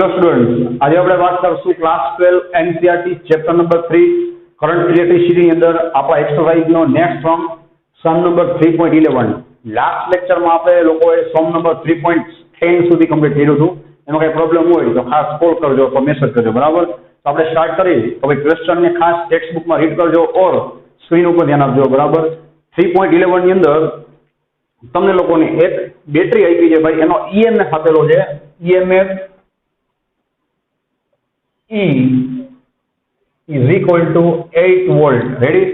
Hello student, આજે આપણે વાત કરશું class 12 NCERT chapter number 3 current ઇલેક્ટ્રિસિટીની અંદર આપણા એક્સરસાઇઝનો નેક્સ્ટ સમ નંબર 3.11. લાસ્ટ લેક્ચરમાં આપણે લોકોએ સમ નંબર 3.10 સુધી કમ્પ્લીટ કર્યું હતું. એમાં કઈ પ્રોબ્લેમ હોય તો ખાસ કોલ કરજો અથવા મેસેજ કરજો, બરાબર? તો આપણે સ્ટાર્ટ કરી તો ભાઈ ક્વેશ્ચનને ખાસ ટેક્સ્ટ બુકમાં રીડ કરજો ઓર સ્ક્રીન ઉપર ધ્યાન આપજો, બરાબર? 3.11 ની અંદર તમને લોકોને એક બેટરી આપી છે ભાઈ, એનો ઈએમએફ આપેલો છે. EMF E is equal to 8 volt. Ready?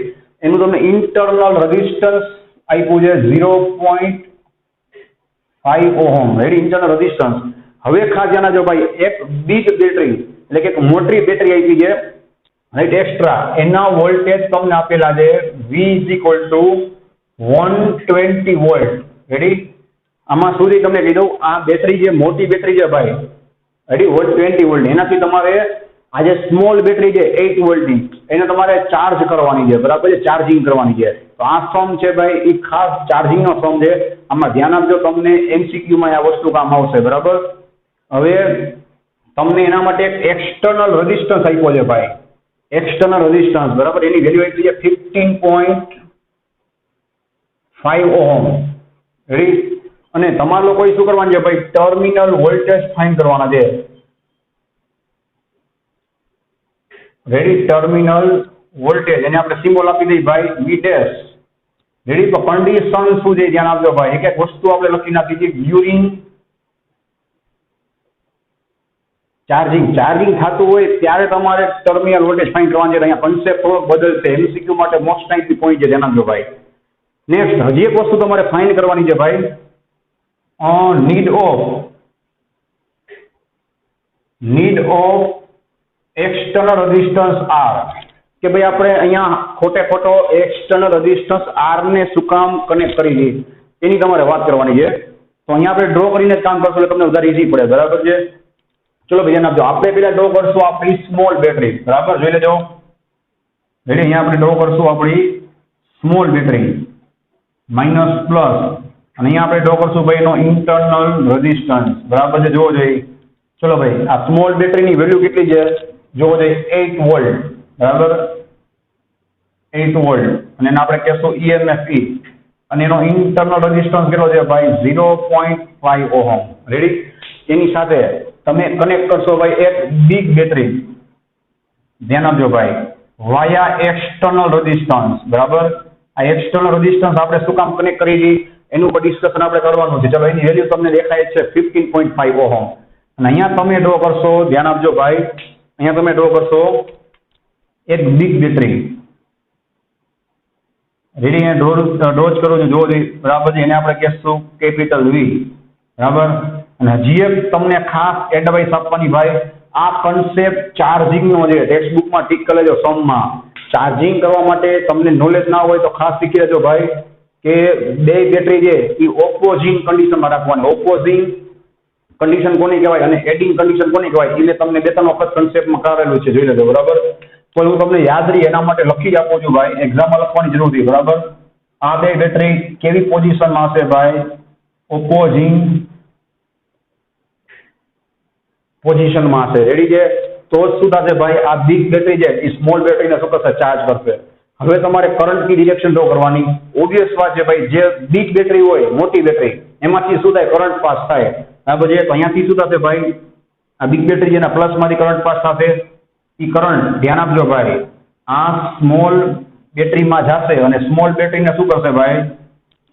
એનું તમને ઇન્ટરનલ રેઝિસ્ટન્સ આપ્યું છે 0.5 ઓહમ. રેડી? Internal resistance. હવે ખાસ ધ્યાન આપજો ભાઈ, એક બિગ બેટરી એટલે કે એક મોટી બેટરી આપી છે, રાઈટ, એક્સ્ટ્રા. એના વોલ્ટેજ તમને આપેલા છે V is equal to 120 volt. Ready? આમાં સુધી તમને કીધું આ બેટરી જે મોટી બેટરી છે ભાઈ, રેડી, 120 વોલ્ટ, એનાથી તમારે આ જે સ્મોલ બેટરી છે 8 વોલ્ટની, એને તમારે ચાર્જ કરવાની છે, બરાબર છે, ચાર્જિંગ કરવાની છે. તો આ સમ છે ભાઈ, એ ખાસ ચાર્જિંગનો સમ છે. આમાં ધ્યાન આપજો, તમને એમસીક્યુમાં આ વસ્તુ કામ આવશે, બરાબર? હવે તમને એના માટે એક એક્સટર્નલ રેઝિસ્ટન્સ આપ્યો છે ભાઈ, એક્સટર્નલ રેઝિસ્ટન્સ, બરાબર? એની વેલ્યુ આપી છે 15.5 ઓહમ. રેડી? અને તમારા લોકોએ શું કરવાનું છે ભાઈ, ટર્મિનલ વોલ્ટેજ ફાઇન્ડ કરવાના છે. રેડી? ટર્મિનલ વોલ્ટેજ, એને આપણે સિમ્બોલ આપી દઈએ ભાઈ V ડેશ. રેડી? તો કન્ડિશન શું છે ધ્યાન આપજો ભાઈ, એક એક વસ્તુ આપણે લખી નાખી છે. ડ્યુરિંગ ચાર્જિંગ થતું હોય ત્યારે તમારે ટર્મિનલ વોલ્ટેજ ફાઇન્ડ કરવાનું છે. અહીંયા કન્સેપ્ટ થોડોક બદલશે, એમસીક્યુ માટે મોસ્ટ ટાઈમથી પોઈન્ટ છે, ધ્યાન આપજો ભાઈ. નેક્સ્ટ હજી એક વસ્તુ તમારે ફાઇન્ડ કરવાની છે ભાઈ, need of external resistance R. કે ભાઈ આપણે અહીંયા ખોટો એક્સટર્નલ રેઝિસ્ટન્સ R ને શું કામ કનેક્ટ કરી દઈએ, એની તમારે વાત કરવાની છે. તો અહીંયા આપણે ડ્રો કરીને જ કામ કરશું એટલે તમને વધારે ઈઝી પડે, બરાબર છે? ચલો ભાઈ ધ્યાન આપજો. આપણે પેલા ડ્રો કરશું આપણી સ્મોલ બેટરી, બરાબર? જોઈ લેજો. રેડી? અહીંયા આપણે ડ્રો કરશું આપણી સ્મોલ બેટરી, માઇનસ પ્લસ, અને અહીંયા આપણે ડ્રો કરશું ભાઈ એનો ઇન્ટરનલ રેઝિસ્ટન્સ, બરાબર છે? જોવો જોઈએ. ચલો ભાઈ, આ સ્મોલ બેટરીની વેલ્યુ કેટલી છે જોવો જોઈએ, 8 વોલ્ટ, બરાબર? 8 વોલ્ટ. અને એને આપણે કહેશું EMF E, અને એનો ઇન્ટરનલ રેઝિસ્ટન્સ કેટલો છે ભાઈ, 0.5 ઓહમ. રેડી? એની સાથે તમે કનેક્ટ કરશો ભાઈ એક બિગ બેટરી, ધ્યાન આપજો ભાઈ, વાયા એક્સટર્નલ રેઝિસ્ટન્સ, બરાબર? આ એક્સટર્નલ રેઝિસ્ટન્સ આપણે શું કામ કનેક્ટ કરી દઈએ એનું પર ડિસ્કશન આપણે કરવાનું છે. ચલો, એની વેલ્યુ તમને દેખાય છે 15.5 ઓહમ. અને અહીંયા તમે ડ્રો કરશો, ધ્યાન આપજો ભાઈ, અહીંયા તમે ડ્રો કરશો એક બિગ બેટરી. રેડી? અહીંયા ડ્રો જ કરો છો, જોવો જોઈએ, બરાબર છે? એને આપણે કહેશું કેપિટલ V, બરાબર? અને હજી એક તમને ખાસ એડવાઇસ આપવાની ભાઈ, આ કન્સેપ્ટ ચાર્જિંગનો છે, ટેક્સ્ટ બુકમાં ટીક કરી લેજો સમમાં. ચાર્જિંગ કરવા માટે તમને નોલેજ ના હોય તો ખાસ શીખી લેજો ભાઈ કે બે બેટરી છે એ ઓપોઝિંગ કન્ડિશનમાં રાખવાની. ઓપોઝિંગ કન્ડિશન કોની કહેવાય અને એડિંગ કન્ડિશન કોની કહેવાય, એટલે તમને બે ત્રણ વખત કન્સેપ્ટમાં કરાવેલું છે, જોઈ લેજો, બરાબર? તો હું તમને યાદ રહી એના માટે લખી જ આપું છું ભાઈ, એક્ઝામમાં લખવાની જરૂર નથી, બરાબર? આ બે બેટરી કેવી પોઝિશનમાં હશે ભાઈ, ઓપોઝિંગ પોઝિશનમાં હશે. રેડી છે? તો જ શું થશે ભાઈ, આ બિગ બેટરી છે એ સ્મોલ બેટરીને શું કરશે, ચાર્જ કરશે. હવે તમારે કરંટની ડિરેક્શન ડ્રો કરવાની. ઓબ્વિયસ વાત છે ભાઈ, જે બિગ બેટરી હોય, મોટી બેટરી, એમાંથી શું થાય, કરંટ પાસ થાય, બરાબર છે? તો અહીંયાથી શું થશે ભાઈ, આ બિગ બેટરી જેના પ્લસમાંથી કરંટ પાસ થશે, એ કરંટ ધ્યાન આપજો ભાઈ આ સ્મોલ બેટરીમાં જશે અને સ્મોલ બેટરીને શું કરશે ભાઈ,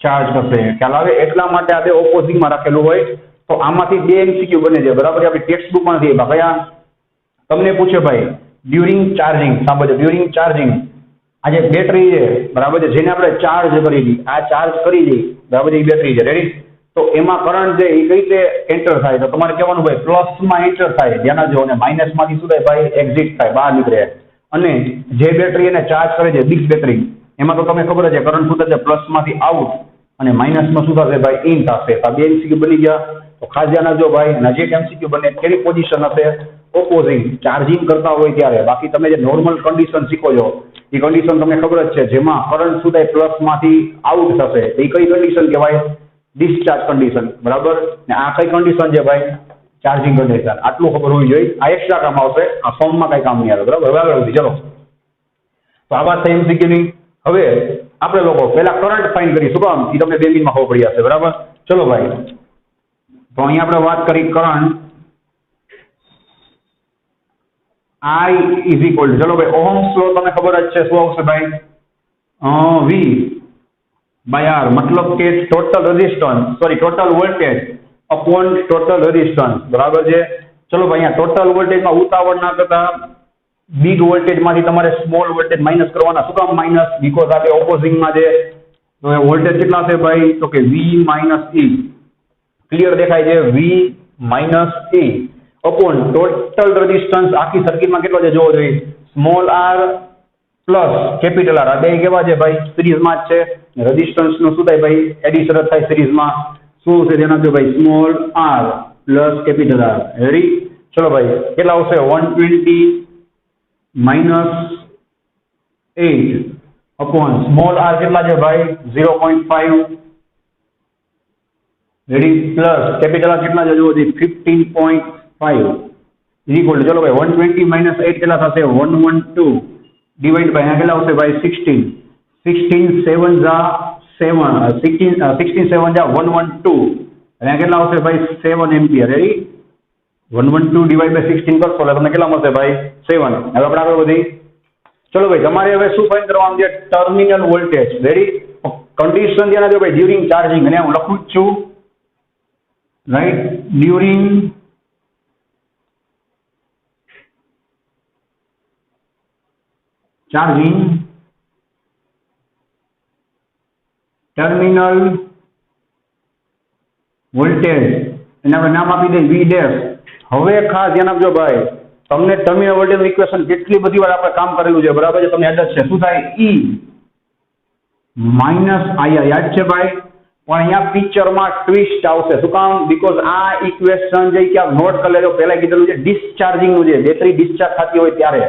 ચાર્જ કરશે. ખ્યાલ આવે? એટલા માટે આ બે ઓપોઝિંગમાં રાખેલું હોય. તો આમાંથી બે એમસીક્યુ બને છે, બરાબર? આપણી ટેક્સ્ટ બુકમાં નથી. કયા તમને પૂછે ભાઈ, ડ્યુરિંગ ચાર્જિંગ, સાંભળજો, ડ્યુરિંગ ચાર્જિંગ આ જે બેટરી છે, બરાબર છે, જેને આપણે ચાર્જ કરી દઈએ, આ ચાર્જ કરી દઈએ, બરાબર છે, એ બેટરી છે. રેડી? તો એમાં કરંટ છે એ કઈ રીતે એન્ટર થાય, તો તમારે કહેવાનું ભાઈ પ્લસમાં એન્ટર થાય, ધ્યાન આપજો, અને માઇનસમાંથી શું થાય ભાઈ, એક્ઝિટ થાય, બહાર નીકળે. અને જે બેટરી એને ચાર્જ કરે છે, બિગ બેટરી, એમાં તો તમને ખબર છે કરંટ શું થશે, પ્લસમાંથી આઉટ અને માઇનસમાં શું થશે ભાઈ, ઇન થશે. આ બે એમસીક્યુ બની ગયા. તો ખાસ ધ્યાન આપજો ભાઈ, નજીક એમસીક્યુ બને કેવી પોઝિશન હશે, ઓપોઝિંગ, ચાર્જિંગ કરતા હોય ત્યારે. બાકી તમે જે નોર્મલ કન્ડિશન શીખો છો એ કન્ડિશન તમને ખબર જ છે, જેમાં કરંટ શું થાય, પ્લસમાંથી આઉટ થશે, એ કઈ કન્ડિશન કહેવાય, ડિસ્ચાર્જ કન્ડિશન, બરાબર? ને આ કઈ કન્ડિશન છે ભાઈ, ચાર્જિંગ કન્ડિશન. આટલું ખબર હોવી જોઈએ. આ એક્સ્ટ્રા કામ આવશે, આ ફોર્મમાં કઈ કામ નહીં આવે. બરાબર, હવે આગળ વધી. ચલો, તો આ વાત થઈ MCQ ની. હવે આપણે લોકો પહેલા કરંટ ફાઇન્ડ કરી. શું કામ? એ તમને 2 મિનિટમાં ખબર પડી જશે. બરાબર, ચલો ભાઈ. તો અહીંયા આપણે વાત કરી current I is equal to, ચલો ભાઈ, ઓહમ્સ લો તમને ખબર જ છે. શું આવશે ભાઈ? V by R. મતલબ કે total resistance, sorry total voltage upon total resistance. બરાબર છે. ચલો ભાઈ, અહીંયા ટોટલ વોલ્ટેજમાં ઉતાવળ ના કરતા બિગ વોલ્ટેજમાંથી તમારે સ્મોલ વોલ્ટેજ માઇનસ કરવાના. શું કામ માઇનસ? બીકોઝ આ બે ઓપોઝિટમાં છે. તો એ વોલ્ટેજ કેટલા છે ભાઈ? તો કે V માઇનસ E. ક્લિયર દેખાય છે? V minus E upon total resistance આખી સર્કિટમાં કેટલો છે જોવો જોઈએ. Small r plus capital R. આ બે કેવા છે ભાઈ? સિરીઝમાં જ છે. રેઝિસ્ટન્સ નું શું થાય ભાઈ? એડિશન જ થાય સિરીઝમાં. શું છે તેના જો ભાઈ? Small r plus capital R. Ready? ચલો ભાઈ, કેટલા આવશે? 120 માઇનસ 8 અપોન સ્મોલ r કેટલા છે ભાઈ? 0.5. રેડી? પ્લસ કેપિટલ R કેટલા છે જોવો જોઈએ? 15.5 ઇક્વલ ટુ, ચલો ભાઈ, 120 માઇનસ 8 કેટલા થશે? 112 ડિવાઈડ બાય કેટલા આવશે ભાઈ? 16. 16 7 જા 7, 16 7 જા 112 અને કેટલા આવશે ભાઈ? 7 એમ્પિયર. રેડી? 112 ડિવાઈડ બાય 16 કરશો એટલે તમને કેટલા મળશે ભાઈ? 7. હવે આપણે આગળ વધી. ચલો ભાઈ, તમારે હવે શું ફાઇન્ડ કરવાનું છે? Terminal voltage. રેડી? કન્ડિશન ધ્યાન આપજો ભાઈ, ડ્યુરિંગ ચાર્જિંગ. અને હું લખું જ છું, right? During charging terminal voltage, એને આપણે નામ આપી દઈએ V ડેશ. હવે ખાસ ધ્યાન આપજો ભાઈ, તમને ટર્મિનલ વોલ્ટેજ ઇક્વેશન કેટલી બધી વાર આપણે કામ કરેલું છે. બરાબર છે? તમને યાદ જ છે. શું થાય? E minus IR. યાદ છે ભાઈ? પણ અહીંયા પિક્ચરમાં ટ્વિસ્ટ આવશે. શું કામ? બીકોઝ આ ઇક્વેશન જે ક્યાં નોટ કરી લેજો. પહેલા કીધેલું છે ડિસ્ચાર્જિંગ નું છે. બેટરી ડિસ્ચાર્જ થતી હોય ત્યારે,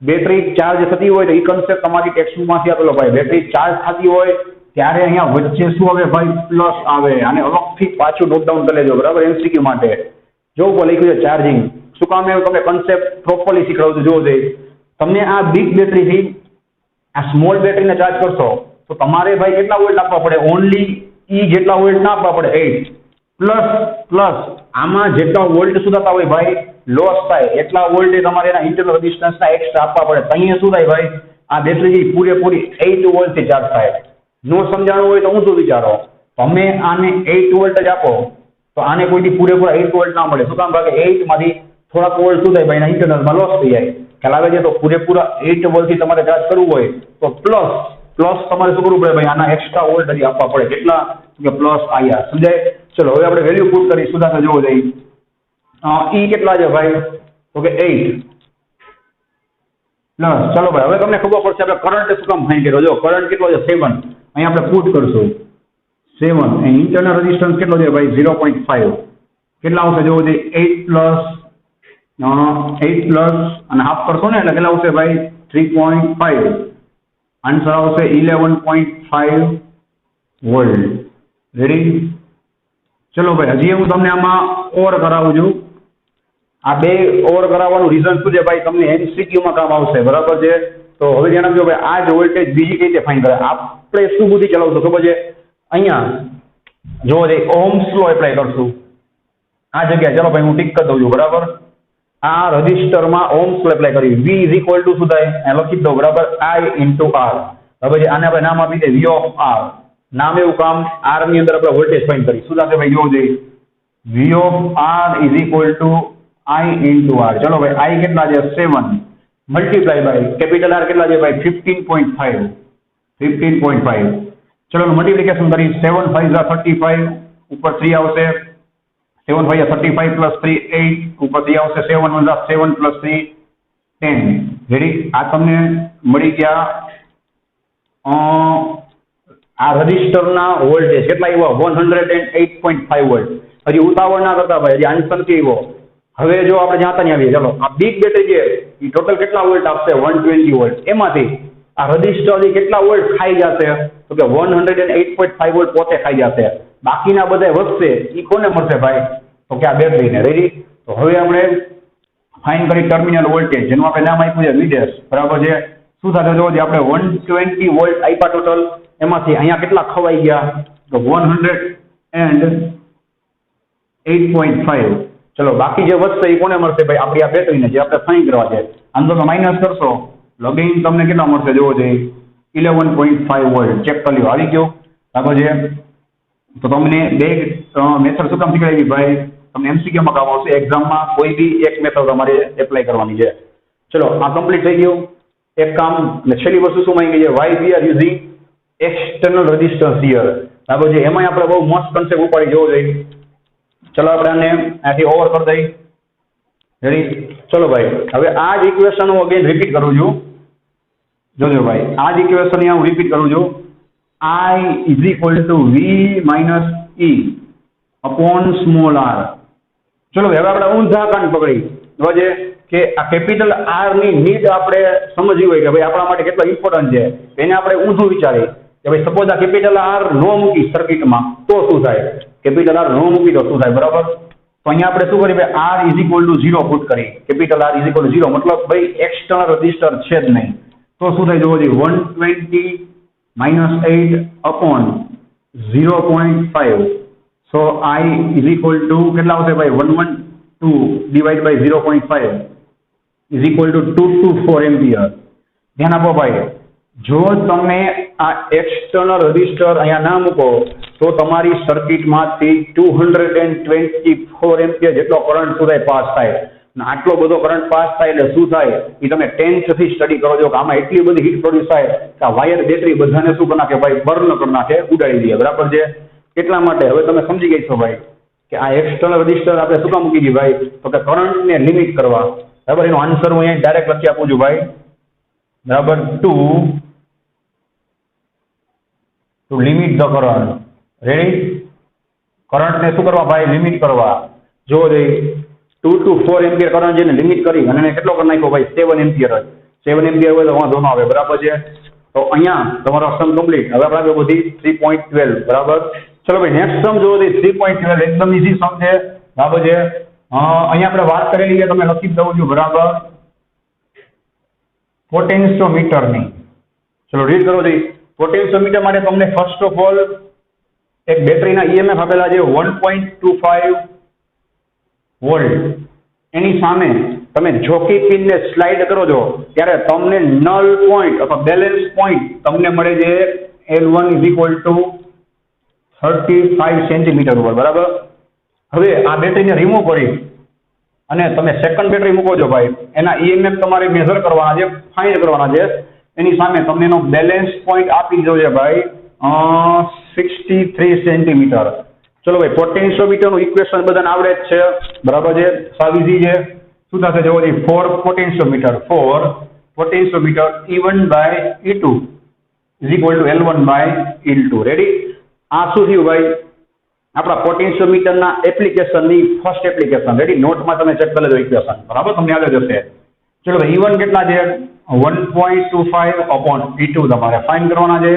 બેટરી ચાર્જ થતી હોય તો એ કન્સેપ્ટ તમારી ટેક્સ્ટબુકમાંથી આપેલો ભાઈ. બેટરી ચાર્જ થતી હોય ત્યારે અહીંયા વચ્ચે શું આવે ભાઈ? પ્લસ આવે. અને અલગથી પાછું નોટ ડાઉન કરી લેજો. બરાબર? MCQ માટે જો ઉપર લખ્યું છે ચાર્જિંગ. શું કામ? એવું તમને કન્સેપ્ટ પ્રોપરલી શીખવાડું છું. જોવો જોઈએ, તમને આ બિગ બેટરીથી આ સ્મોલ બેટરીને ચાર્જ કરશો તો તમારે ભાઈ કેટલા વોલ્ટ આપવા પડે? ઓનલી E જેટલા વોલ્ટ ના આપવા પડે, 8 પ્લસ પ્લસ આમાં જેટલા વોલ્ટ સુધાતા હોય ભાઈ લોસ થાય એટલા વોલ્ટ તમારે એના ઇન્ટરનલ રેઝિસ્ટન્સના એક્સ્ટ્રા આપવા પડે. તો અહીંયા શું થાય ભાઈ? આ બેટરી પૂરેપૂરી 8 વોલ્ટ થી ચાર્જ થાય. નો સમજાણું હોય તો હું શું વિચારો? તમે આને 8 વોલ્ટ જ આપો તો આને કોઈથી પૂરેપૂરા 8 વોલ્ટ ના મળે. શું કામ? કારણ કે 8 માંથી થોડાક વોલ્ટ શું થાય ભાઈ? એના ઇન્ટરનલમાં લોસ થઈ જાય. ખ્યાલ આવે છે? તો પૂરેપૂરા 8 વોલ્ટ થી તમારે ચાર્જ કરવું હોય તો પ્લસ તમારે શું કરવું પડે ભાઈ? આના એક્સ્ટ્રા વોલ્ટ હજી આપવા પડે. કેટલા? કે પ્લસ IR. સમજાય? ચલો, હવે આપણે વેલ્યુ પુટ કરી. સુધાર જોવો જોઈએ. E કેટલા છે ભાઈ? તો કે 8 પ્લસ, ચલો ભાઈ, હવે તમને ખબર પડશે આપણે કરંટ શું કામ ફાઇન્ડ કર્યો. જો કરંટ કેટલો છે? 7. અહીંયા આપણે પુટ કરશું 7. અને ઇન્ટરનલ રેઝિસ્ટન્સ કેટલો છે ભાઈ? 0.5. કેટલા આવશે જોવો જોઈએ? 8 પ્લસ અને હાફ કરશો ને એટલે કેટલા આવશે ભાઈ? 3.5. આન્સર આવશે 11.5 વોલ્ટ. રેડી? ચલો ભાઈ, હજી હું તમને આમાં ઓર કરાવું છું. આ બે ઓર કરાવવાનું રીઝન શું છે ભાઈ? તમને MCQ માં કામ આવશે. બરાબર છે? તો હવે ધ્યાન આપજો ભાઈ, આ જ વોલ્ટેજ બીજી કઈ રીતે ફાઇન્ડ કરે? આપણે શું બુદ્ધિ ચલાવશું ખબર છે? અહીંયા જોવો જોઈએ, ઓહ્મ્સ લો એપ્લાય કરશું આ જગ્યાએ. ચલો ભાઈ, હું ટીક કરી દઉં છું. બરાબર? આ રજિસ્ટરમાં ઓહ્મ્સ લો એપ્લાય કરી. V ઇઝ ઇક્વલ ટુ શું થાય? લખી દો. બરાબર? I into R. હવે આને આપણે નામ આપી દે V ઓફ R. નામ એવું કામ, R ની અંદર આપણે વોલ્ટેજ ફાઇન્ડ કરી. શું થશે ભાઈ? જોવો જોઈએ, V of R is equal two I into R. ચલો ભાઈ, I કેટલા છે? 7 મલ્ટીપ્લાય બાય કેપિટલ R કેટલા છે ભાઈ? 15.5. 15.5. ચલો મલ્ટીપ્લિકેશન કરી. 7 5 35 ઉપર 3 આવશે. 7 5 35 પ્લસ 3 8 ઉપર 3 આવશે. 7 1 7 પ્લસ 3 10. રેડી? આ તમને મળી ગયા આ રજિસ્ટરના વોલ્ટેજ. કેટલા આવ્યા? 108.5 વોલ્ટ. હજી ઉતાવળ ના કરતા ભાઈ, હજી આન્સર નથી આવ્યો. હવે જો આપણે જાતા નહીં આવીએ. ચલો, આ બિગ બેટરી છે એ ટોટલ કેટલા વોલ્ટ આપશે? 120 વોલ્ટ. એમાંથી આ રજિસ્ટર કેટલા વોલ્ટ ખાઈ જશે? તો કે 108.5 વોલ્ટ પોતે ખાઈ જશે. બાકીના બધા વધશે એ કોને મળશે ભાઈ? તો કે આ બેટરીને. રેડી? તો હવે આપણે ફાઇન કરી ટર્મિનલ વોલ્ટેજ, જેનું આપણે નામ આપ્યું છે VDAS, બરાબર છે. શું થશે જોવો, જે આપણે 120 વોલ્ટ આપ્યા ટોટલ, એમાંથી અહીંયા કેટલા ખવાઈ ગયા? તો 108.5. ચલો બાકી જે વધશે એ કોને મળશે ભાઈ? આપણી આ બેટરીને, જે આપણે ફાઇન કરવા છે. આમ તો માઇનસ કરશો, લગીન તમને કેટલા મળશે જોવો જોઈએ? 11.5 વોલ્ટ. ચેક કરી લો, આવી ગયો, બરાબર છે. તો તમને બે મેથડ શું કામ શીખવાડી ભાઈ? તમને MCQ માં કામ આવશે, એક્ઝામમાં કોઈ બી એક મેથડ તમારે એપ્લાય કરવાની છે. ચલો આ કમ્પ્લીટ થઈ ગયું એક કામ. અને છેલ્લી વસ્તુ શું માંગી છે? Why we are using external resistance here, બરાબર છે. એમાં આપણે બહુ મસ્ત કન્સેપ્ટ ઉપાડી જોવો જોઈએ. ચલો આપણે આને અહીંથી ઓવર કરી દઈએ. રેડી? ચલો ભાઈ, હવે આ જ ઇક્વેશન હું અગેન રિપીટ કરું છું. જોજો ભાઈ, આ જ ઇક્વેશન અહીંયા હું રિપીટ કરું છું. I is equal to V minus E upon small r. ચલો હવે આપણે ઊંધા કાન પકડી જોજે કે આ કેપિટલ R ની નીડ આપણે સમજવી હોય કે ભાઈ આપણા માટે કેટલો ઇમ્પોર્ટન્ટ છે. એને આપણે ઊંધું વિચારીએ કે ભાઈ સપોઝ આ કેપિટલ R નો મૂકી સર્કિટમાં તો શું થાય? કેપિટલ R નો મૂકી તો શું થાય? બરાબર. તો અહીંયા આપણે શું કરીએ ભાઈ? R is equal to 0 put કરી. Capital R is equal to 0 મતલબ ભાઈ એક્સટર્નલ રેઝિસ્ટર છે જ નહીં. તો શું થાય જોવો જોઈએ? 120 minus 8 upon 0.5. So I is equal to કેટલા આવશે ભાઈ? 112 divided by 0.5 is equal to 224 ampere. ધ્યાન આપો ભાઈ, જો તમે આ એક્સટર્નલ રેઝિસ્ટર અહીંયા ના મૂકો તો તમારી સર્કિટમાંથી 224 એમ્પિયર જેટલો કરંટ શું થાય? પાસ થાય. આટલો બધો કરંટ પાસ થાય એટલે શું થાય એ તમે 10th થી સ્ટડી કરો છો કે આમાં એટલી બધી હીટ પ્રોડ્યુસ થાય કે આ વાયર બેટરી બધાને શું કરી નાખે ભાઈ? બર્ન કરી નાખે, ઉડાડી દે. બરાબર છે. એટલા માટે હવે તમે સમજી ગઈ છો ભાઈ કે આ એક્સટર્નલ રેઝિસ્ટર આપણે શું કામ મૂકી દીધી ભાઈ? તો કે કરંટને લિમિટ કરવા. બરાબર. એનો આન્સર હું અહીંયા ડાયરેક્ટ લખી આપું છું ભાઈ. બરાબર. To limit the current. Ready? કરંટને શું કરવા ભાઈ? લિમિટ કરવા. જો રે 2 to 4 એમ્પિયર કરંટ જેને લિમિટ કરી અને એને કેટલો કરી નાખ્યો ભાઈ? 7 એમ્પિયર જ. 7 એમ્પિયર હોય તો વાંધો ન આવે. બરાબર છે. તો અહીંયા તમારો સમ કમ્પ્લીટ. હવે આપણે બધી 3.12. બરાબર. ચલો ભાઈ નેક્સ્ટ સમ જોવો તો 3.12 એકદમ ઈઝી સમ છે. બરાબર છે. અહીંયા આપણે વાત કરેલી છે, તમે લખી દઉં છું. બરાબર. પોટેન્શિયોમીટરની. ચલો રીડ કરો જોઈએ. પોટેન્શિયોમીટર માટે તમને ફર્સ્ટ ઓફ ઓલ એક બેટરીના EMF આપેલા છે 1.25 વોલ્ટ. એની સામે તમે જોકી પિનને સ્લાઇડ કરો છો ત્યારે તમને નલ પોઈન્ટ અથવા બેલેન્સ પોઈન્ટ તમને મળે છે L1 is equal to 35 centimetre ઉપર. બરાબર. હવે આ બેટરીને રિમૂવ કરી અને તમે સેકન્ડ બેટરી મૂકો છો ભાઈ, એના EMF તમારે મેઝર કરવાના છે, ફાઇન્ડ કરવાના છે. એની સામે તમને એનો બેલેન્સ પોઈન્ટ આપી દીધો છે ભાઈ 63 સેન્ટીમીટર. ચલો ભાઈ, પોટેન્શિયોમીટરનું ઇક્વેશન બધાને આવડે જ છે. બરાબર છે. સાવ ઈઝી છે. શું થશે જોવો જોઈએ? 4 potentiometer E1 by E2 is equal to L1 by L2. Ready? આ શું થયું ભાઈ? આપણા પોટેન્શિયોમીટરના એપ્લિકેશનની ફર્સ્ટ એપ્લિકેશન. રેડી? નોટમાં તમે ચેક કરી લેજો ઇક્વેશન. બરાબર, તમને યાદ જ હશે. ચલો ભાઈ, E1 કેટલા છે? 1.25 upon E2 તમારે ફાઇન્ડ કરવાના છે.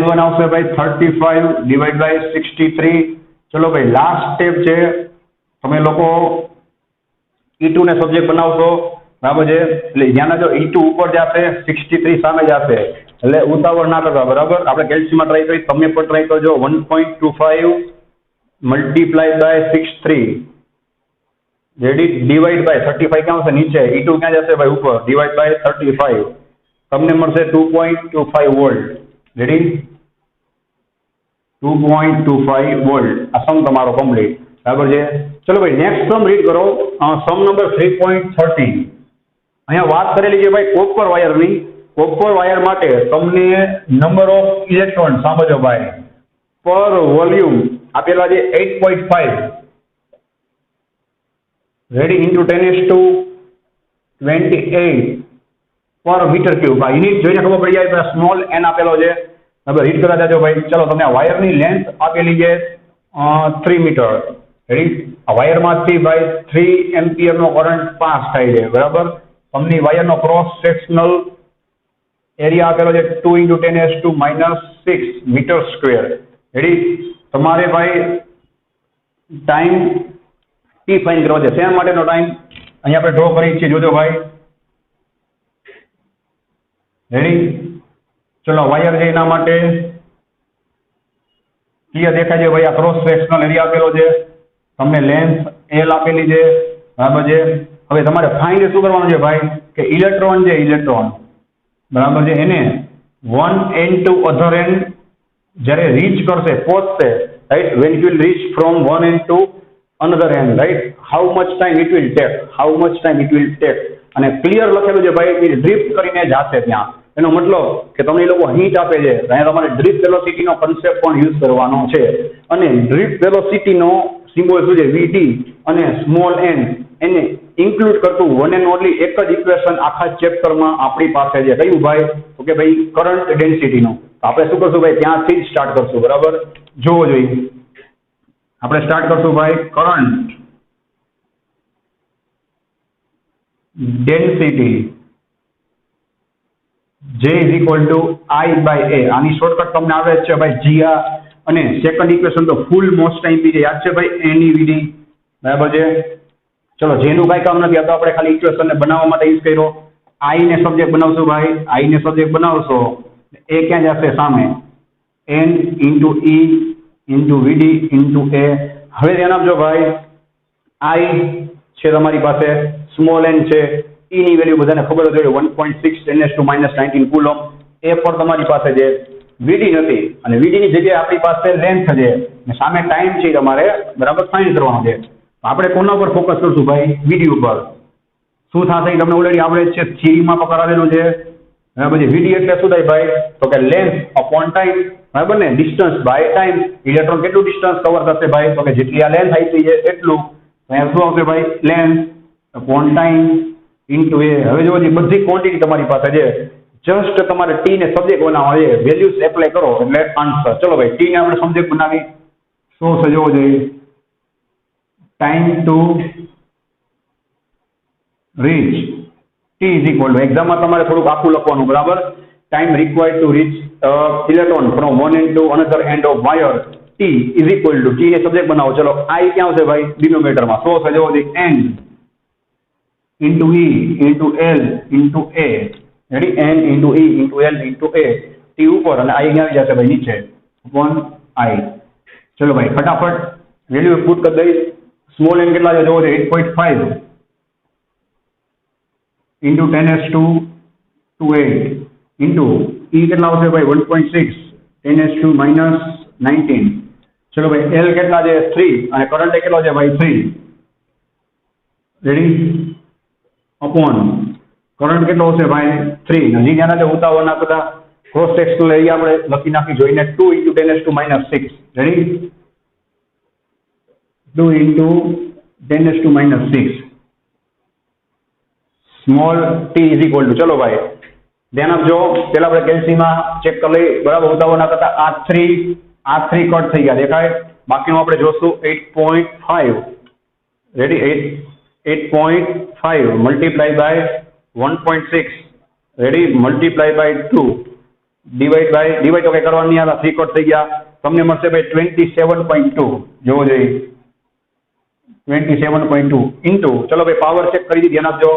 L1 આવશે ભાઈ 35 divided by 63. ચલો ભાઈ લાસ્ટ સ્ટેપ છે, તમે લોકો E2 ને સબ્જેક્ટ બનાવશો. બરાબર છે. એટલે ધ્યાન રાખજો, E2 ઉપર જશે, 63 સામે જશે. એટલે ઉતાવળ ના કરતા. બરાબર. આપણે કેલ્સીમાં ટ્રાય કરી, તમે પણ ટ્રાય કરજો. 1.25 multiply by 63 ready divide by 35 ક્યાં આવશે? નીચે. E2 ક્યાં જશે ભાઈ? ઉપર. ડિવાઈડ બાય 35 તમને મળશે 2.25 વોલ્ટ. રેડી? 2.25 વોલ્ટ. આ સમ તમારો કમ્પ્લીટ. બરાબર છે. ચલો ભાઈ નેક્સ્ટ સમ રીડ કરો. Sum number 3.13. અહીંયા વાત કરેલી છે ભાઈ કોપર વાયરની. કોપર વાયર માટે તમને નંબર ઓફ ઇલેક્ટ્રોન સાંભળજો ભાઈ પર વોલ્યુમ આપેલા છે 8.5 રેડી ઇન્ટુ 10⁻28 પર મીટર ક્યુબ. આ યુનિટ જોઈને ખબર પડી જાય. સ્મોલ n આપેલો છે. હવે રીડ કરવા દેજો ભાઈ. ચલો, તમને આ વાયરની લેન્થ આપેલી છે 3 મીટર. રેડી? આ વાયરમાંથી ભાઈ 3 એમ્પિયરનો કરંટ પાસ થાય છે. બરાબર. તમને વાયરનો ક્રોસ સેક્શનલ એરિયા આપેલો છે 2 × 10⁻⁻6 મીટર સ્ક્વેર. રેડી? તમારે ભાઈ ટાઈમ ટી ફાઇન કરવો છે. શેના માટેનો ટાઈમ અહીંયા આપણે ડ્રો કરી છીએ, જોજો ભાઈ. રેડી? ચલો વાયર છે એના માટે ક્લિયર દેખાય છે ભાઈ. આ ક્રોસ સેક્શનલ એરિયા આપેલો છે, તમને લેન્થ એલ આપેલી છે, બરાબર છે. હવે તમારે ફાઇન્ડ શું કરવાનું છે ભાઈ કે ઇલેક્ટ્રોન છે, ઇલેક્ટ્રોન બરાબર છે, એને one and to other and જ્યારે રીચ કરશે, પહોંચશે, right, when it will rich from one and to another and, right, how much time it will take, how much time it will take. અને clear લખેલું છે ભાઈ, એ drift કરીને જશે ત્યાં. એનો મતલબ કે તમને એ લોકો હિન્ટ આપે છે, અહીંયા તમારે ડ્રિફ્ટ વેલોસિટીનો કન્સેપ્ટ પણ યુઝ કરવાનો છે. અને ડ્રિફ્ટ વેલોસિટીનો સિમ્બોલ શું છે, વીટી, અને સ્મોલ એન, એને ઇન્ક્લુડ કરતું વન એન્ડ ઓનલી એક જ ઇક્વેશન આખા ચેપ્ટરમાં આપણી પાસે છે. કયું ભાઈ? તો કે ભાઈ કરંટ ડેન્સિટીનો. આપણે શું કરશું ભાઈ, ત્યાંથી જ સ્ટાર્ટ કરશું, બરાબર. જોવો જોઈએ, આપણે સ્ટાર્ટ કરશું ભાઈ current density J is equal to I by A. આની શોર્ટકટ તમને આવે છે ભાઈ જીઆ. અને સેકન્ડ ઇક્વેશન તો ફૂલ મોસ્ટ ટાઈમ પી યાદ છે ભાઈ, NEVD, બરાબર છે. ચલો જેનું કાંઈ કામ નથી, આ તો આપણે ખાલી ઇક્વેશનને બનાવવા માટે યુઝ કર્યો. I ને સબ્જેક્ટ બનાવશો ભાઈ, I ને સબ્જેક્ટ બનાવશો, A ક્યાં જશે સામે, N into E into VD into A. હવે ધ્યાન આપજો ભાઈ, I છે તમારી પાસે, સ્મોલ n છે, E ની વેલ્યુ બધાને ખબર જ હોય 1.6 10⁻⁻19 કુલમ. એ પણ તમારી પાસે છે, VD નથી, અને VD ની જગ્યાએ આપણી પાસે લેન્થ છે, અને સામે ટાઈમ છે, તમારે બરાબર ફાઇન્ડ કરવાનો છે. આપણે કોના ઉપર ફોકસ કરશું ભાઈ? VD ઉપર. શું થશે તમને ઓલરેડી આવડે છે, થિયરીમાં પણ કરાવેલું છે, બરાબર છે. VD એટલે શું થાય ભાઈ? તો કે લેન્થ અપોન ટાઈમ, બરાબર ને, ડિસ્ટન્સ બાય ટાઈમ. ઇલેક્ટ્રોન કેટલું ડિસ્ટન્સ કવર કરશે ભાઈ? તો કે જેટલી આ લેન્થ આપી છે એટલું. અહીંયા શું આવશે ભાઈ? લેન્થ અપોન ટાઈમ ઇન્ટુ એ. હવે જો બધી ક્વોન્ટિટી તમારી પાસે છે, જસ્ટ તમારે ટી ને સબ્જેક્ટ બનાવવા છે, વેલ્યુઝ એપ્લાય કરો એટલે આન્સર. ચલો ભાઈ, ટી ને આપણે સબ્જેક્ટ બનાવી, શું સજવો જોઈએ? Time to reach T is equal two, એક્ઝામમાં તમારે થોડુંક આખું લખવાનું, બરાબર. Time required to reach electron from one and to another end of wire, T is equal two, T ને સબ્જેક્ટ બનાવો. ચલો આઈ ક્યાં આવશે ભાઈ? ડિનોમિનેટરમાં. શું સજવો જોઈએ? N into E into L into A. Ready? N into E into L into A. T ઉપર અને I ક્યાં આવી જશે ભાઈ? નીચે upon I. ચલો ભાઈ ફટાફટ વેલ્યુ પુટ કરી દઈ. સ્મોલ n કેટલા છે જોવો છે? 8.5 into 10⁻²8 into E કેટલા આવશે ભાઈ? 1.6 10⁻⁻19. ચલો ભાઈ L કેટલા છે? 3, અને કરંટ કેટલો છે ભાઈ? 3. રેડી? અપોન કરંટ કેટલો હશે ભાઈ? 3. હજી ધ્યાન છે ઉતાવળના બધા ક્રોસ સેક્શનલ એરિયા આપણે લખી નાખી જોઈને 2 into 10⁻⁻6. Ready? 2 into 10⁻⁻6. Small t is equal two, ચલો ભાઈ ધ્યાન આપજો, પેલા આપણે કેલ્સીમાં ચેક કરી લઈએ, બરાબર. ઉતાવળના કરતા આ 3 કટ થઈ ગયા દેખાય, બાકીનું આપણે જોશું 8.5. Ready? 8.5 multiply by 1.6, ready, multiply by 2 divide તો કઈ કરવાનું નહીં, આ 3 કટ થઈ ગયા, તમને મળશે ભાઈ 27.2. જોવો જોઈએ 27.2 ઇન્ટુ, ચલો ભાઈ પાવર ચેક કરી દી, ધ્યાન આપજો.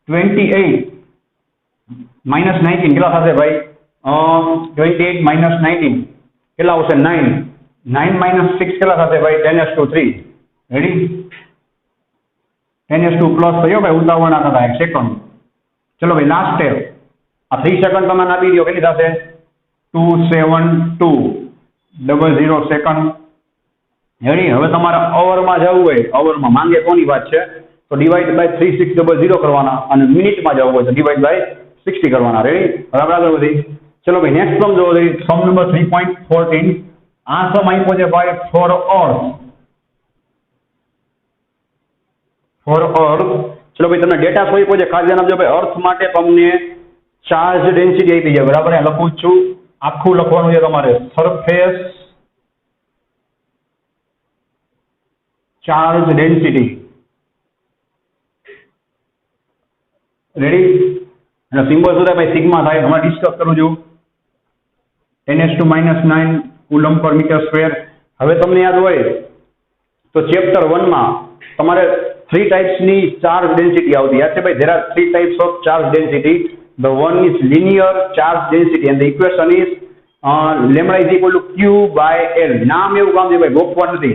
28 minus 19 કેટલા થશે ભાઈ? 28 minus 19 કેટલા આવશે? 9. 9 minus 6 કેટલા થશે ભાઈ? 10⁻3. રેડી? 10⁻2 પ્લસ થયો ભાઈ, ઉતાવળના કરતા 1 સેકન્ડ. ચલો ભાઈ લાસ્ટ સ્ટેપ, આ 3 સેકન્ડ તમે આપી દો, કેટલી થશે? 272.00 સેકન્ડ. રેડી? હવે તમારે અવરમાં જવું હોય, અવરમાં માંગે કોની વાત છે, તો ડિવાઈડ બાય 3600 કરવાના, અને મિનિટમાં જવું હોય તો ડિવાઈડ બાય 60 કરવાના. રેડી? બરાબર આગળ વધી. ચલો ભાઈ નેક્સ્ટ સમ જોવો જોઈએ, સમ નંબર 3.14. આ સમ આપ્યો છે ભાઈ ફોર અર્થ. ચલો ભાઈ તમને ડેટા કોઈ છે, ખાસ ધ્યાન આપજો ભાઈ. અર્થ માટે તમને ચાર્જ ડેન્સિટી આપી છે, બરાબર. લખું છું, આખું લખવાનું છે તમારે. Surface charge density. રેડી? અને સિમ્બોલ શું થાય ભાઈ? સિગ્મા થાય. હમણાં ડિસ્કસ કરું છું. 10⁻⁹ કુલમ પર મીટર સ્ક્વેર. હવે તમને યાદ હોય તો ચેપ્ટર 1 માં તમારે 3 ટાઈપ્સની ચાર્જ ડેન્સિટી આવતી. યાદ છે ભાઈ, there are 3 types of charge density. The one is linear charge density and the equation is lambda is equal to Q by L. નામ એવું કામ છે ભાઈ, ગોખવા નથી.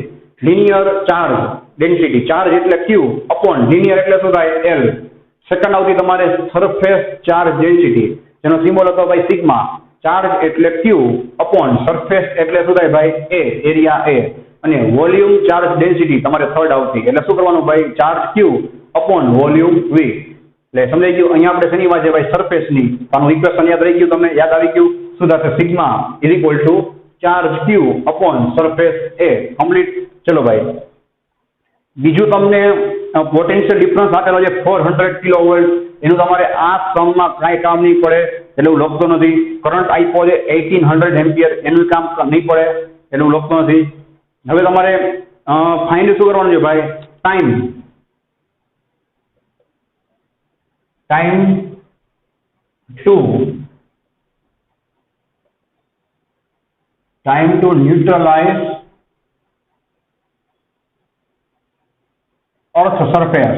linear charge density, ચાર્જ એટલે Q upon linear એટલે શું થાય L. સેકન્ડ આવતી તમારે સરફેસ ચાર્જ ડેન્સિટી, જેનો સિમ્બોલ હતો ભાઈ સિગ્મા. ચાર્જ એટલે Q upon સરફેસ એટલે શું થાય ભાઈ A, એરિયા A. અને વોલ્યુમ ચાર્જ ડેન્સિટી તમારે થર્ડ આવતી. એટલે શું કરવાનું ભાઈ, charge Q upon volume V. એટલે સમજાઈ ગયું. અહીંયા આપણે શેની વાત છે ભાઈ, સરફેસની. આનું ઇક્વેશન યાદ રહી ગયું, તમને યાદ આવી ગયું. શું થશે, sigma is equal two charge Q upon surface A. Complete. ચલો ભાઈ, બીજું તમને પોટેન્શિયલ ડિફરન્સ આપેલો છે 400 કિલોવોલ્ટ. એનું તમારે આ સમમાં કાંઈ કામ નહીં પડે એટલે હું લખતો નથી. કરંટ આપ્યો છે 1800 એમ્પિયર, એનું કામ નહીં પડે એટલે હું લખતો નથી. હવે તમારે ફાઇન્ડ શું કરવાનું છે ભાઈ, time to neutralise earth surface.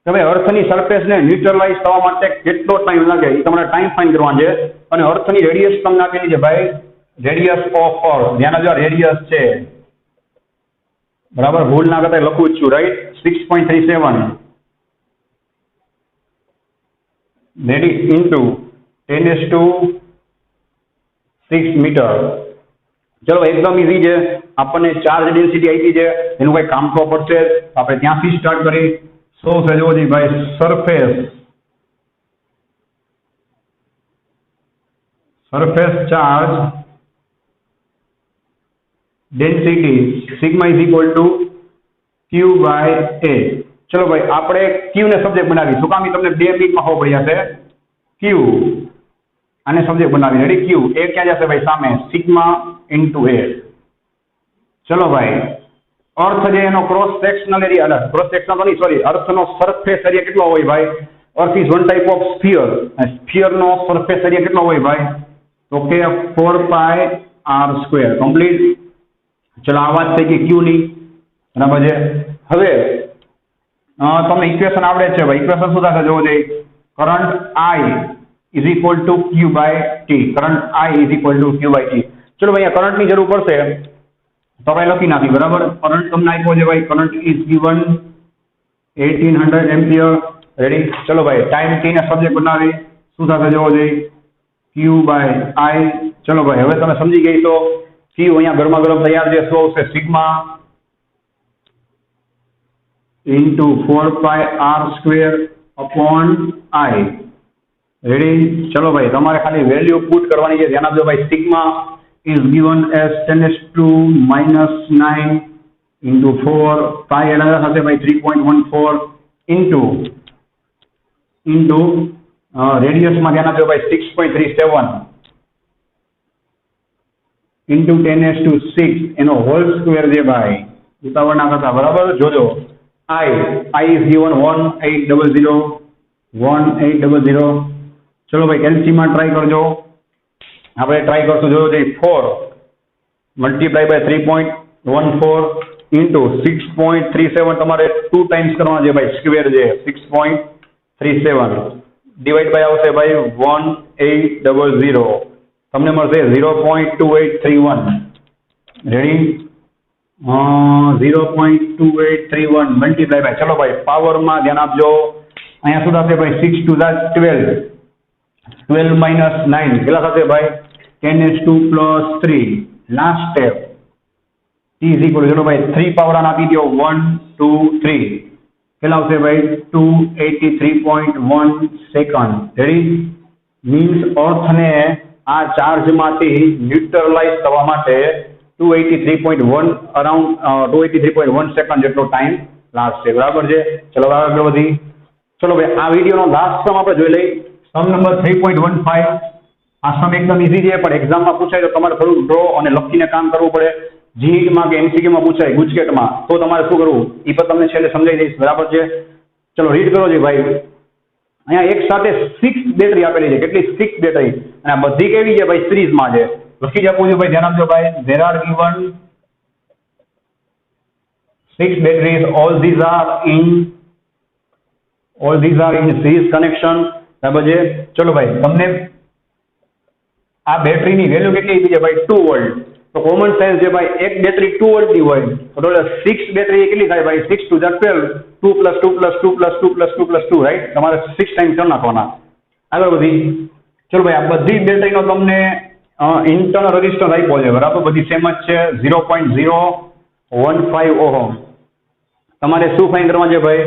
તમે અર્થની સરફેસને ન્યુટ્રલાઇઝ થવા માટે કેટલો ટાઈમ લાગે એ તમારે ટાઈમ ફાઇન્ડ કરવાનો છે. અને અર્થની રેડિયસ તમને આપેલી છે ભાઈ, રેડિયસ ઓફ અર્થ. ધ્યાન આપજો, રેડિયસ છે બરાબર, ભૂલ ના કરતા લખું જ છું રાઈટ. 6.37 ready into 10⁶ metre. ચલો એકદમ ઈઝી છે. આપણને ચાર્જ ડેન્સિટી આપી છે, એનું કઈ કામ તો પડશે. આપણે ત્યાંથી સ્ટાર્ટ કરી. શું છે જોવો જી ભાઈ, surface charge density sigma is equal to Q બાય A. ચલો ભાઈ, આપણે Q ને સબ્જેક્ટ બનાવી. શું કામ, તમને 2 મિનિટમાં ખબર પડી જશે. Q આને સબ્જેક્ટ બનાવી. રેડી, Q એ ક્યાં જશે ભાઈ, સામે સિગ્મા ઇન્ટુ A. ચલો ભાઈ, અર્થ જે એનો cross sectional area, cross sectional તો નહીં સોરી, અર્થનો સરફેસ એરિયા કેટલો હોય ભાઈ? Earth is one type of sphere. સ્ફિયરનો સરફેસ એરિયા કેટલો હોય ભાઈ? તો કે 4πr². કમ્પ્લીટ. ચલો આ વાત થઈ ગઈ Q ની, બરાબર છે. હવે તમને ઇક્વેશન આવડે છે ભાઈ. ઇક્વેશન શું થશે જોવો જોઈએ, current I is equal to Q બાય T. Current I is equal to Q બાય T. ચલો ભાઈ, અહીંયા કરંટની જરૂર પડશે તો ભાઈ લખી નાખી. બરાબર, કરંટ તમને આપ્યો છે ભાઈ, current is given 1800 ampere. Ready. ચલો ભાઈ, ટાઈમ T ને સબ્જેક્ટ બનાવી. શું થશે જોવો જોઈએ, Q બાય I. ચલો ભાઈ, હવે તમે સમજી ગઈ તો Q અહીંયા ગરમા ગરમ તૈયાર છે. શું આવશે, sigma into 4πr² upon I. Ready. ચલો ભાઈ, તમારે ખાલી વેલ્યુ પુટ કરવાની છે. ધ્યાન આપજો ભાઈ, sigma is given as 10⁻⁹ into 4 pi એના સાથે ભાઈ 3.14 into રેડિયસ માં ધ્યાન આપજો ભાઈ 6.37 into 10⁶ એનો હોલ સ્ક્વેર છે ભાઈ. ઉતાવળ ના કરતા, બરાબર જોજો. I is given 1800. ચલો ભાઈ, એલસી માં ટ્રાય કરજો. આપણે ટ્રાય કરશું. જોયો છે 4 મલ્ટીપ્લાય બાય 3.14 ઇન્ટુ 6.37. તમારે 2 ટાઈમ્સ કરવાના છે ભાઈ, સ્ક્વેર છે 6.37 ડિવાઈડ બાય આવશે ભાઈ 1800. તમને મળશે 0.2831. Ready, 0.2831 multiply by. ચલો ભાઈ, પાવરમાં ધ્યાન આપજો. અહીંયા શું થશે ભાઈ, 6 2 12. 12 minus 9 કેટલા થશે ભાઈ, 10⁻² + 3. Last step T is equal, ચલો ભાઈ 3 પાવર આને આપી દો, 1 2 3. કેટલા આવશે ભાઈ, 283.1 સેકન્ડ. રેડી. મીન્સ અર્થને આ ચાર્જમાંથી ન્યુટ્રલાઇઝ થવા માટે 283.1 અરાઉન્ડ 283.1 સેકન્ડ જેટલો ટાઈમ લાગશે. બરાબર છે. ચલો આગળ વધી. ચલો ભાઈ, આ વિડીયોનો લાસ્ટ સમ આપણે જોઈ લઈએ. Sum number 3.15. આ સમ એકદમ ઈઝી છે, પણ એક્ઝામમાં પૂછાય તો તમારે થોડું ડ્રો અને લખીને કામ કરવું પડે. જીઈમાં કે એમસીક્યુમાં પૂછાય, ગુજકેટમાં, તો તમારે શું કરવું એ પણ તમને છેલ્લે સમજાઈ દઈશ. બરાબર છે. ચલો રીડ કરો ਜੀ ભાઈ. અહીંયા એક સાથે 6 બેટરી આપેલી છે. કેટલી? 6 બેટરી. અને આ બધી કેવી છે ભાઈ, સિરીઝમાં છે. લખી જ આપું છું ભાઈ, ધ્યાન આપજો ભાઈ. there are given 6 batteries, all these are in series connection. બરાબર છે. ચલો ભાઈ તમને આ બેટરીની વેલ્યુ કેટલી આપી છે ભાઈ 2 વોલ્ટ. તો કોમન સેન્સ છે ભાઈ એક બેટરી 2 વોલ્ટની હોય તો ટોટલ 6 બેટરી કેટલી થાય ભાઈ 6 2 12 2 + 2 + 2 + 2 + 2 + 2 રાઈટ. તમારે 6 ટાઈમ કરી નાખવાના. આગળ વધી ચલો ભાઈ આ બધી બેટરીનો તમને ઇન્ટરનલ રેઝિસ્ટન્સ આપ્યો છે બરાબર, બધી સેમ જ છે 0.015 ઓહમ. તમારે શું ફાઇન કરવાનું છે ભાઈ?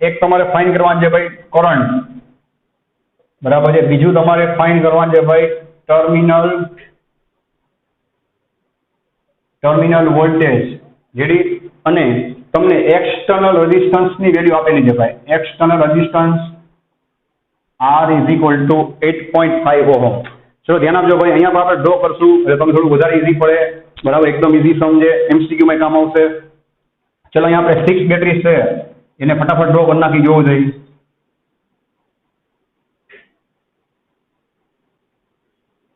એક તમારે ફાઇન કરવાનું છે ભાઈ કરંટ બરાબર છે, બીજું તમારે ફાઇન કરવાનું છે ભાઈ ટર્મિનલ વોલ્ટેજ જેડી, અને તમને એક્સટર્નલ રેઝિસ્ટન્સની વેલ્યુ આપેલી છે ભાઈ. External resistance R = 8.5 ohm. ચલો ધ્યાન આપજો ભાઈ, અહીંયા પર આપણે ડ્રો કરશું એટલે તમને થોડું વધારે ઈઝી પડે બરાબર, એકદમ ઈઝી સમજે, MCQ માં કામ આવશે. ચલો અહીંયા આપણે 6 બેટરી છે એને ફટાફટ ડ્રો કરી નાખી જોવું જોઈએ.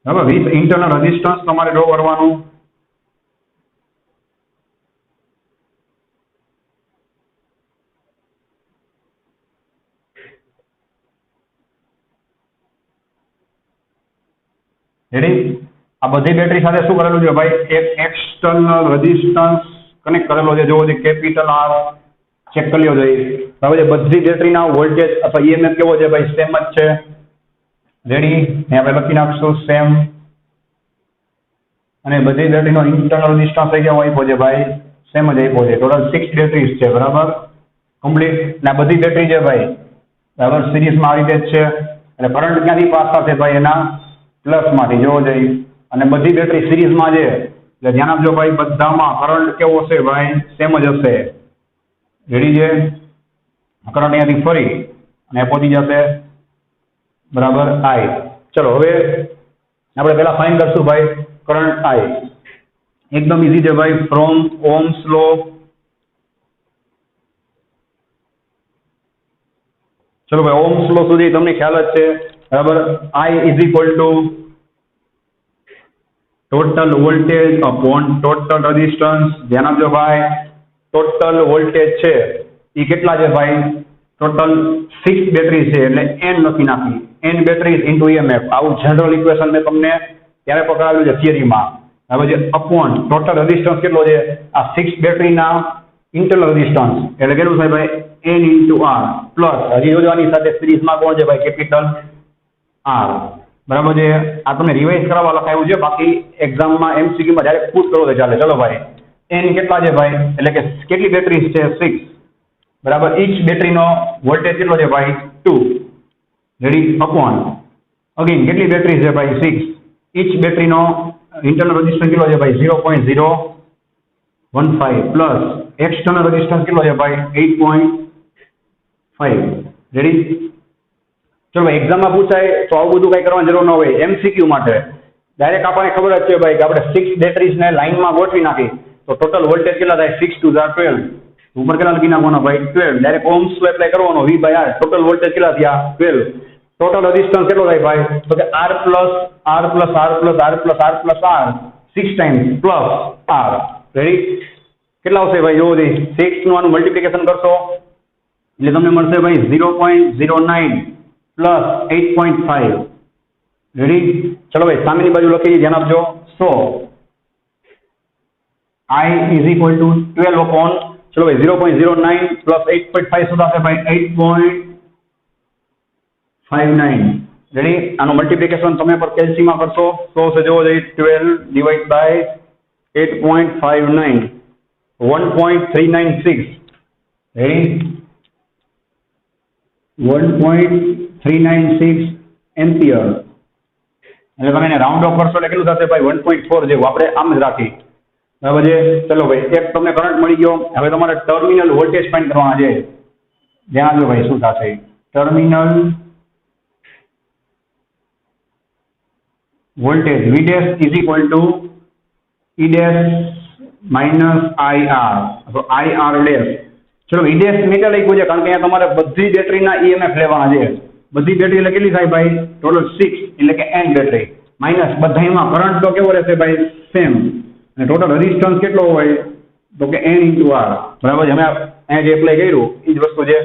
બરાબર, વિથ ઇન્ટરનલ રેઝિસ્ટન્સ તમારે ડ્રો કરવાનું. રેડી? આ બધી બેટરી સાથે શું કરેલું છે ભાઈ? એક એક્સટર્નલ રેઝિસ્ટન્સ કનેક્ટ કરેલો છે, જોવો છે કેપિટલ R, ચેક કરી લ્યો જોઈએ. હવે બધી બેટરીના વોલ્ટેજ અથવા EMF કેવો છે ભાઈ? સેમ જ છે. રેડી? ને આપણે લખી નાખશું સેમ. અને બધી બેટરીનો ઇન્ટરનલ રેઝિસ્ટન્સ કેવો આપ્યો છે ભાઈ? સેમ જ આપ્યો છે. ટોટલ 6 બેટરીઝ છે બરાબર, કમ્પ્લીટ. ને આ બધી બેટરી છે ભાઈ બરાબર સિરીઝમાં આ રીતે જ છે. એટલે કરંટ ક્યાંથી પાસ થશે ભાઈ? એના પ્લસમાંથી, જોવો જોઈએ. અને બધી બેટરી સિરીઝમાં છે એટલે ધ્યાન આપજો ભાઈ, બધામાં કરંટ કેવો હશે ભાઈ? સેમ જ હશે. રેડી છે? કરંટ અહીંયાથી ફરી અને પહોંચી જશે બરાબર I. ચલો હવે આપણે પહેલા ફાઇન કરશું ભાઈ કરંટ I. એકદમ ઈઝી છે ભાઈ, ફ્રોમ ઓહ્મ્સ લો. ચલો ભાઈ ઓહ્મ્સ લો સુધી તમને ખ્યાલ જ છે બરાબર. I = total voltage upon total resistance. ધ્યાન આપજો ભાઈ, ટોટલ વોલ્ટેજ છે એ કેટલા છે ભાઈ? ટોટલ 6 બેટરી છે એટલે n લખી નાખી, n બેટરી ઇન્ટુ EMF. આવું જનરલ ઇક્વેશન મેં તમને ત્યારે પકડાવેલું છે થિયરીમાં. હવે જે અપોન ટોટલ રેઝિસ્ટન્સ કેટલો છે? આ 6 બેટરીના ઇન્ટરનલ રેઝિસ્ટન્સ એટલે કેટલું થાય ભાઈ? n × R પ્લસ હજી જોવાની સાથે સિરીઝમાં કોણ છે ભાઈ? Capital R. બરાબર છે? આ તમને રિવાઇઝ કરાવવા લખાયું છે, બાકી એક્ઝામમાં MCQ માં ડાયરેક્ટ પુટ કરો તો ચાલે. ચલો ભાઈ n કેટલા છે ભાઈ? એટલે કે કેટલી બેટરી છે? 6 બરાબર. ઈચ બેટરીનો વોલ્ટેજ કેટલો છે ભાઈ? 2. રેડી? અપોન અગેન કેટલી બેટરી છે ભાઈ? 6. ઈચ બેટરીનો ઇન્ટરનલ રેઝિસ્ટન્સ કેટલો છે ભાઈ? 0.015 પ્લસ એક્સટર્નલ રેઝિસ્ટન્સ કેટલો છે ભાઈ? 8.5. રેડી? ચલો ભાઈ એક્ઝામમાં પૂછાય તો આવું બધું કઈ કરવાની જરૂર ન હોય. MCQ માટે ડાયરેક્ટ આપણને ખબર જ છે ભાઈ કે આપણે 6 બેટરીઝને લાઇનમાં ગોઠવી નાખી તો ટોટલ વોલ્ટેજ કેટલા થાય? 6 × 12. ઉપર કેટલા લખી નાખવાનો ભાઈ? 12. ડાયરેક્ટ ઓહ્મ્સ લો એપ્લાય કરવાનો, V/R. ટોટલ વોલ્ટેજ કેટલા થયા? 12. ટોટલ રેઝિસ્ટન્સ કેટલો થાય ભાઈ? તો કે R + R + R + R + R + R 6 times plus R. Ready? કેટલા આવશે ભાઈ? જોવો જોઈએ. 6 નું આનું મલ્ટિપ્લિકેશન કરશો એટલે તમને મળશે ભાઈ 0.09 પ્લસ 8.5. રેડી? ચલો ભાઈ સામેની બાજુ લખી ધ્યાન આપજો. સો I = 12 upon ચલો ભાઈ 0.09 પ્લસ 8.5 શું થશે ભાઈ? 8.59. રેડી? આનું મલ્ટિપ્લિકેશન તમે પર કેલ્સીમાં કરશો તો છે જોવો જોઈએ 12 / 8.59 1.396. રેડી? 1.396 એમ્પિયર. એટલે તમે એને રાઉન્ડ ઓફ કરશો એટલે કેટલું થશે ભાઈ? 1.4 જેવું. આપણે આમ જ રાખી બરાબર છે. ચલો ભાઈ એક તમને કરંટ મળી ગયો. હવે તમારે ટર્મિનલ વોલ્ટેજ ફાઇન્ડ કરવાના છે. ધ્યાન આપજો ભાઈ શું થશે? Terminal voltage V' = E' - IR અથવા IR ડેશ. ચલો V' નીચે લખ્યું છે કારણ કે અહીંયા તમારે બધી બેટરીના EMF લેવાના છે. બધી બેટરી એટલે કેટલી થાય ભાઈ? ટોટલ 6 એટલે કે n બેટરી માઇનસ બધામાં કરંટ તો કેવો રહેશે ભાઈ? સેમ. અને ટોટલ રેઝિસ્ટન્સ કેટલો હોય? તો કે n ઇન્ટુ આર, બરાબર છે. અમે અહીંયા જે એપ્લાય કર્યું એ જ વસ્તુ છે,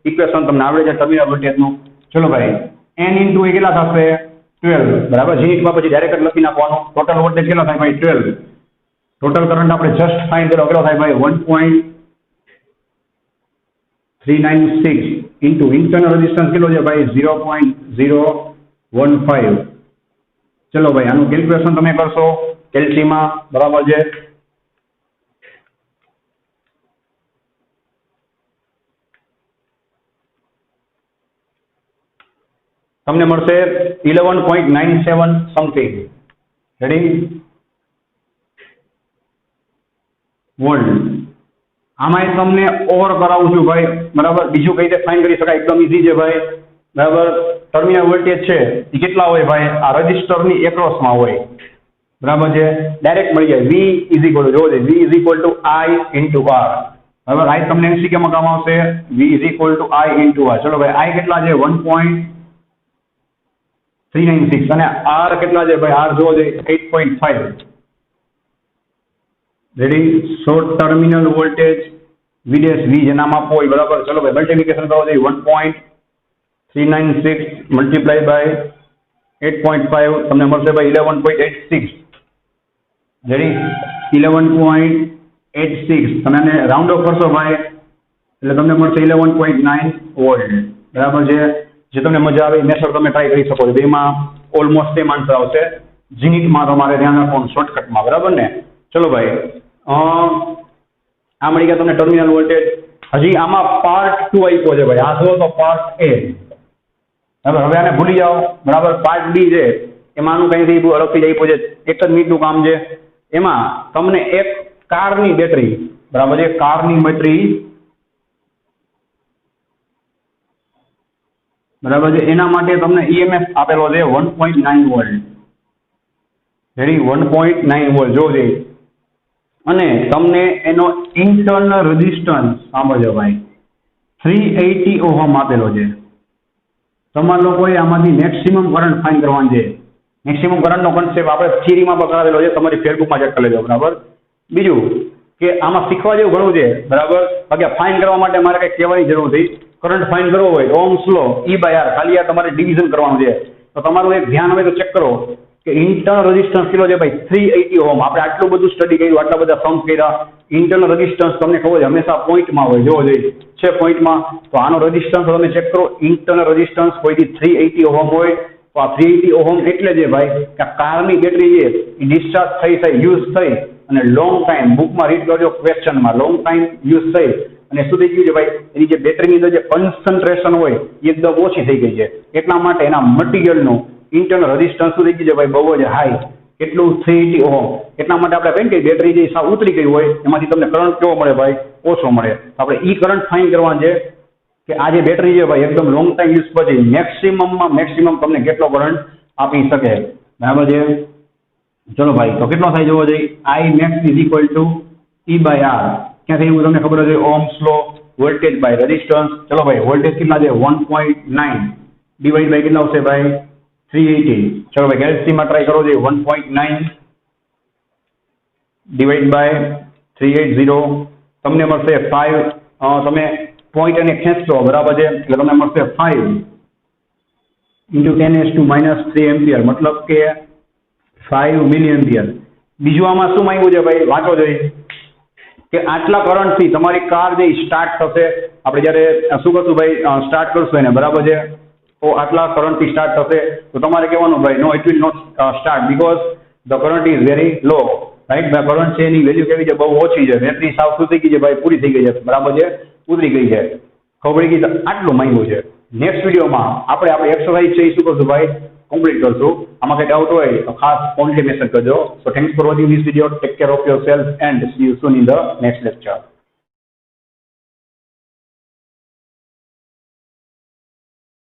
ઇક્વેશન તમને આવડે છે ટર્મિનલ વોલ્ટેજનું. ચલો ભાઈ, n ઇન્ટુ એ કેટલા થશે 12, બરાબર. યુનિટમાં પછી ડાયરેક્ટ લખી નાખવાનું. ટોટલ વોલ્ટેજ કેટલા થાય ભાઈ 12. ટોટલ કરંટ આપણે જસ્ટ ફાઇન્ડ કરો, કેટલો થાય ભાઈ 1.396 ઇન્ટુ ઇન્ટરનલ રેઝિસ્ટન્સ કેટલો છે ભાઈ 0.015. ચલો ભાઈ, આનું કેલ્ક્યુલેશન તમે કરશો કેલ્સીમાં, બરાબર છે. તમને મળશે 11.97 સમથિંગ. રેડી? વોલ્ટ. આમાં તમને ઓવર કરાવું છું ભાઈ, બરાબર. બીજું કઈ રીતે ફાઇન્ડ કરી શકાય? એકદમ ઈઝી છે ભાઈ, બરાબર. ટર્મિનલ વોલ્ટેજ છે એ કેટલા હોય ભાઈ? આ રજિસ્ટરની એક્રોસમાં હોય, બરાબર છે. ડાયરેક્ટ મળી જાય. V ઇઝ ઇક્વલ ટુ, જોવો છે, V is equal two I into R, બરાબર. I તમને MCQ માં કામ આવશે. V is equal two I into R. ચલો ભાઈ, I કેટલા છે 1.396 અને R કેટલા છે ભાઈ? R જોવો છે 8.5. Ready? Short terminal voltage V' V જેના માપ હોય, બરાબર. ચલો ભાઈ, મલ્ટિપ્લિકેશન કરો છે 1.396 મલ્ટીપ્લાય બાય 8.5 તમને મળશે ભાઈ 11.86. રેડી? 11.86 તમે આને રાઉન્ડ ઓફ કરશો ભાઈ એટલે તમને મળશે 11.9 વોલ્ટ, બરાબર છે. જે તમને મજા આવે મેથડ તમે ટ્રાય કરી શકો છો. બેમાં ઓલમોસ્ટ સેમ આન્સર આવશે. જીનિટમાં તમારે ધ્યાન રાખવાનું શોર્ટકટમાં, બરાબર ને. ચલો ભાઈ, આ મળી ગયા તમને ટર્મિનલ વોલ્ટેજ. હજી આમાં પાર્ટ 2 આપ્યો છે ભાઈ. આ જો તો પાર્ટ A, બરાબર. હવે આને ભૂલી જાઓ, બરાબર. પાર્ટ B છે એમાં આનું કંઈથી અલગથી આપ્યો છે, એક જ મિનિટનું કામ છે. એમાં તમને એક કારની બેટરી, બરાબર છે, કારની બેટરી, બરાબર છે, એના માટે તમને EMF આપેલો છે 1.9 વોલ્ટ. રેડી? 1.9 વોલ્ટ જોજે. અને તમને એનો ઇન્ટરનલ રેઝિસ્ટન્સ સાંભળજો ભાઈ 380 ઓહમ આપેલો છે. તમારા લોકોએ આમાંથી મેક્સિમમ કરંટ ફાઇન્ડ કરવાનો છે. મેક્સિમમ કરંટનો કોન્સેપ્ટ આપણે થિયરીમાં પણ કરાવેલો છે, તમારી ફેસબુકમાં ચેક કરી લેજો, બરાબર. બીજું કે આમાં શીખવા જેવું ઘણું છે, બરાબર. બાકી ફાઇન્ડ કરવા માટે મારે કંઈ કહેવાની જરૂર નથી. કરંટ ફાઇન્ડ કરવો હોય ઓહ્મ્સ લો, E/R, ખાલી આ તમારે ડિવિઝન કરવાનું છે. તો તમારું એક ધ્યાન હોય તો ચેક કરો કે ઇન્ટરનલ રેઝિસ્ટન્સ કેટલો છે ભાઈ 380 ઓહમ. આપણે આટલું બધું સ્ટડી કર્યું, આટલા બધા સમ્સ કર્યા. ઇન્ટરનલ રેઝિસ્ટન્સ તમને ખબર છે હંમેશા પોઈન્ટમાં હોય, જોવો જોઈએ છે પોઈન્ટમાં. તો આનો રેઝિસ્ટન્સ તમે ચેક કરો. ઇન્ટરનલ રેઝિસ્ટન્સ કોઈથી 380 ઓહમ હોય તો આ 380 ઓહમ એટલે છે ભાઈ કે આ કારની બેટરી છે એ ડિસ્ચાર્જ થઈ યુઝ થઈ અને લોંગ ટાઈમ, બુકમાં રીડ કરજો ક્વેશ્ચનમાં, લોંગ ટાઈમ યુઝ થઈ અને શું થઈ ગયું છે ભાઈ? એની જે બેટરીની અંદર જે કન્સન્ટ્રેશન હોય એ એકદમ ઓછી થઈ ગઈ છે. એટલા માટે એના મટીરિયલનું ઇન્ટરનલ રેઝિસ્ટન્સ શું થઈ ગયું છે ભાઈ? બહુ જ હાઈ. કેટલું? 380 ઓહમ. એટલા માટે આપણે કહીએ કે બેટરી જે સાવ ઉતરી ગઈ હોય એમાંથી તમને કરંટ કેવો મળે ભાઈ? ઓછો મળે. આપણે ઈ કરંટ ફાઇન્ડ કરવાનો છે કે આ જે બેટરી છે ભાઈ એકદમ લોંગ ટાઈમ યુઝ પછી મેક્સિમમમાં મેક્સિમમ તમને કેટલો કરંટ આપી શકે, બરાબર છે. ચલો ભાઈ, તો કેટલો થાય જોવો જોઈએ. I max is equal to E/R. ક્યાંથી એવું તમને ખબર હશે? Ohm's law, voltage by resistance. ચલો ભાઈ, વોલ્ટેજ કેટલા છે 1.9 ડિવાઇડ બાય કેટલા આવશે ભાઈ 380. ચલો ભાઈ, કેલ્સીમાં ટ્રાય કરો છે 1.9 ડિવાઇડ બાય 380 તમને મળશે 5. તમે પોઈન્ટ અને ખેંચશો, બરાબર છે, એટલે તમને મળશે 5 ઇન્ટુ 10⁻³ એમ્પિયર, મતલબ કે 5 મિલી એમ્પિયર. બીજું આમાં શું માંગ્યું છે ભાઈ? વાંચો જોઈએ કે આટલા કરંટથી તમારી કાર જે સ્ટાર્ટ થશે. આપણે જ્યારે શું કરશું ભાઈ? સ્ટાર્ટ કરશું એને, બરાબર છે. તો આટલા કરંટથી સ્ટાર્ટ થશે તો તમારે કહેવાનું ભાઈ no it will not start because the current is very low, right. Current છે એની વેલ્યુ કેવી છે? બહુ ઓછી છે. બેટરી સાવ શું થઈ ગઈ છે ભાઈ? પૂરી થઈ ગઈ છે, બરાબર છે, ઉતરી ગઈ છે. ખબર પડી ગઈ? આટલું માંગ્યું છે. નેક્સ્ટ વિડીયોમાં આપણે એક્સરસાઇઝ છે એ શું કરશું ભાઈ? કમ્પ્લીટ કરશું. આમાં કંઈ ડાઉટ હોય તો ખાસ કોમેન્ટ મેસેજ કરજો. સો thanks for watching this video. Take care of your self and C you soon in the next lecture.